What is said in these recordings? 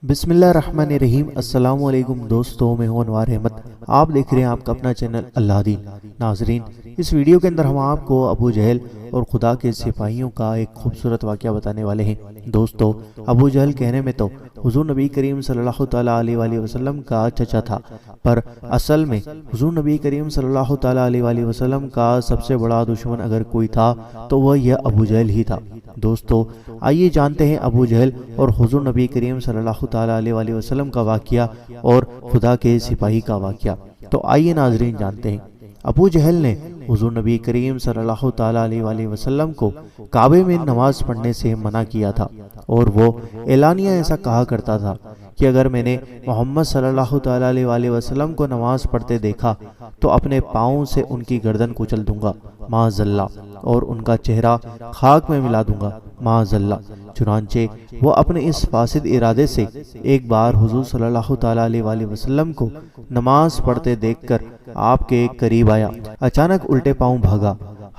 بسم اللہ الرحمن الرحیم۔ السلام علیکم دوستوں، میں ہوں انوار احمد، آپ دیکھ رہے ہیں آپ کا اپنا چینل اللہ دین۔ ناظرین، اس ویڈیو کے اندر ہم آپ کو ابو جہل اور خدا کے سپاہیوں کا ایک خوبصورت واقعہ بتانے والے ہیں۔ دوستو، ابو جہل کہنے میں تو حضور نبی کریم صلی اللہ تعالیٰ علیہ وآلہ وسلم کا چچا تھا، پر اصل میں حضور نبی کریم صلی اللہ تعالیٰ علیہ وآلہ وسلم کا سب سے بڑا دشمن اگر کوئی تھا تو وہ یہ ابو جہل ہی تھا۔ دوستو، آئیے جانتے ہیں ابو جہل اور حضور نبی کریم صلی اللہ تعالیٰ علیہ وآلہ وسلم کا واقعہ اور خدا کے سپاہی کا واقعہ۔ تو آئیے ناظرین جانتے ہیں۔ ابو جہل نے حضور نبی کریم صلی اللہ تعالیٰ علیہ وآلہ وسلم کو کعبے میں نماز پڑھنے سے منع کیا تھا، اور وہ اعلانیہ ایسا کہا کرتا تھا کہ اگر میں نے محمد صلی اللہ تعالیٰ علیہ وآلہ وسلم کو نماز پڑھتے دیکھا تو اپنے پاؤں سے ان کی گردن کچل دوں گا معاذ اللہ، اور ان کا چہرہ خاک میں ملا دوں گا معاذ اللہ۔ چنانچہ وہ اپنے اس فاسد ارادے سے ایک بار حضور صلی اللہ تعالیٰ علیہ وآلہ وسلم کو نماز پڑھتے دیکھ کر آپ کے قریب آیا۔ اچانک الٹے پاؤں بھاگا،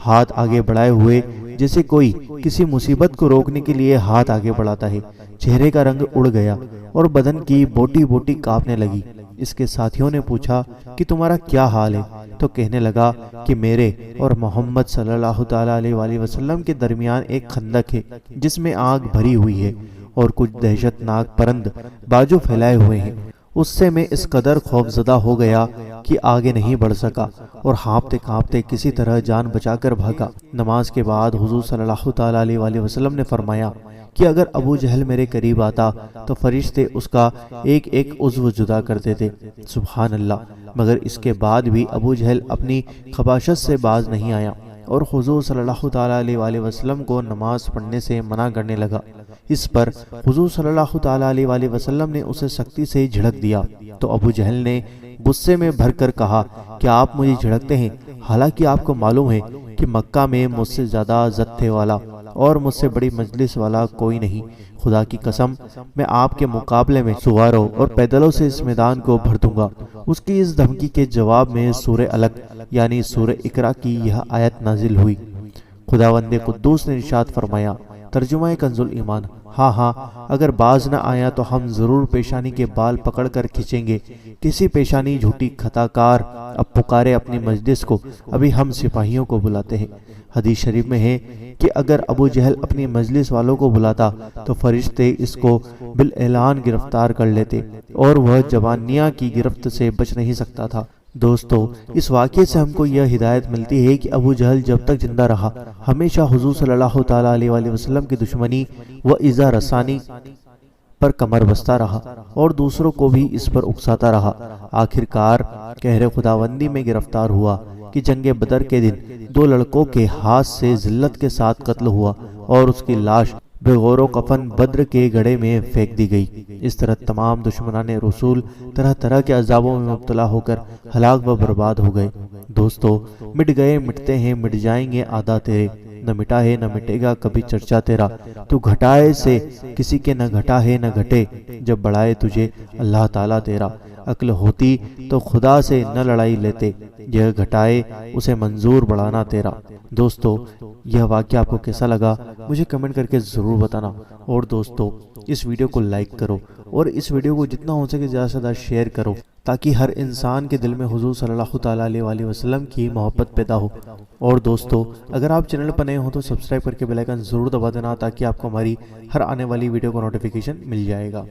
ہاتھ آگے بڑھائے ہوئے جیسے کوئی کسی مصیبت کو روکنے کے لیے ہاتھ آگے بڑھاتا ہے۔ چہرے کا رنگ اڑ گیا اور بدن کی بوٹی بوٹی کانپنے لگی۔ اس کے ساتھیوں نے پوچھا کہ تمہارا کیا حال ہے؟ تو کہنے لگا کہ میرے اور محمد صلی اللہ تعالیٰ علیہ وآلہ وسلم کے درمیان ایک خندق ہے جس میں آگ بھری ہوئی ہے اور کچھ دہشت ناک پرند بازو پھیلائے ہوئے ہیں۔ اس سے میں اس قدر خوف زدہ ہو گیا کہ آگے نہیں بڑھ سکا اور ہانپتے کانپتے کسی طرح جان بچا کر بھاگا۔ نماز کے بعد حضور صلی اللہ تعالیٰ علیہ وآلہ وسلم نے فرمایا کہ اگر ابو جہل میرے قریب آتا تو فرشتے اس کا ایک ایک عضو جدا کرتے تھے۔ سبحان اللہ، مگر اس کے بعد بھی ابو جہل اپنی خباثت سے باز نہیں آیا اور حضور صلی اللہ تعالیٰ علیہ وآلہ وسلم کو نماز پڑھنے سے منع کرنے لگا۔ اس پر حضور صلی اللہ تعالیٰ علیہ وآلہ وسلم نے اسے سختی سے جھڑک دیا تو ابو جہل نے غصے میں بھر کر کہا کہ آپ مجھے جھڑکتے ہیں، حالانکہ آپ کو معلوم ہے کہ مکہ میں مجھ سے زیادہ ضدتے والا اور مجھ سے بڑی مجلس والا کوئی نہیں۔ خدا کی قسم، میں آپ کے مقابلے میں سواروں اور پیدلوں سے اس میدان کو بھر دوں گا۔ اس کی اس دھمکی کے جواب میں سورہ الگ یعنی سورہ اقرا کی یہ آیت نازل ہوئی۔ خداوند قدوس نے ارشاد فرمایا، ترجمہ کنز الایمان، ہاں اگر باز نہ آیا تو ہم ضرور پیشانی کے بال پکڑ کر کھینچیں گے۔ کسی پیشانی جھوٹی خطا کار اب پکارے اپنی مجلس کو، ابھی ہم سپاہیوں کو بلاتے ہیں۔ حدیث شریف میں ہے کہ اگر ابو جہل اپنی مجلس والوں کو بلاتا تو فرشتے اس کو بالاعلان گرفتار کر لیتے اور وہ جوانیہ کی گرفت سے بچ نہیں سکتا تھا۔ دوستو، اس واقعے سے ہم کو یہ ہدایت ملتی ہے کہ ابو جہل جب تک زندہ رہا ہمیشہ حضور صلی اللہ تعالیٰ علیہ وآلہ وسلم کی دشمنی و ایذا رسانی پر کمر بستہ رہا اور دوسروں کو بھی اس پر اکساتا رہا۔ آخر کار قہر خداوندی میں گرفتار ہوا کہ جنگ بدر کے دن دو لڑکوں کے ہاتھ سے ذلت کے ساتھ قتل ہوا اور اس کی لاش بے غور و کفن بدر کے گڑھے میں پھینک دی گئی۔ اس طرح تمام دشمنان رسول طرح طرح کے عذابوں میں مبتلا ہو کر ہلاک و برباد ہو گئے۔ دوستو، مٹ گئے مٹتے ہیں مٹ جائیں گے عادا تیرے، نہ مٹا ہے نہ مٹے گا کبھی چرچا تیرا، تو گھٹائے سے کسی کے نہ گھٹا ہے نہ گھٹے، جب بڑھائے تجھے اللہ تعالیٰ تیرا۔ عقل ہوتی تو خدا سے نہ لڑائی لیتے، یہ گھٹائے اسے منظور بڑھانا تیرا۔ دوستو، یہ واقعہ آپ کو کیسا لگا مجھے کمنٹ کر کے ضرور بتانا، اور دوستو اس ویڈیو کو لائک کرو اور اس ویڈیو کو جتنا ہو سکے زیادہ سے زیادہ شیئر کرو تاکہ ہر انسان کے دل میں حضور صلی اللہ تعالیٰ علیہ وآلہ وسلم کی محبت پیدا ہو۔ اور دوستو، اگر آپ چینل پر نئے ہوں تو سبسکرائب کر کے بیل آئیکن ضرور دبا دینا تاکہ آپ کو ہماری ہر آنے والی ویڈیو کا نوٹیفیکیشن مل جائے گا۔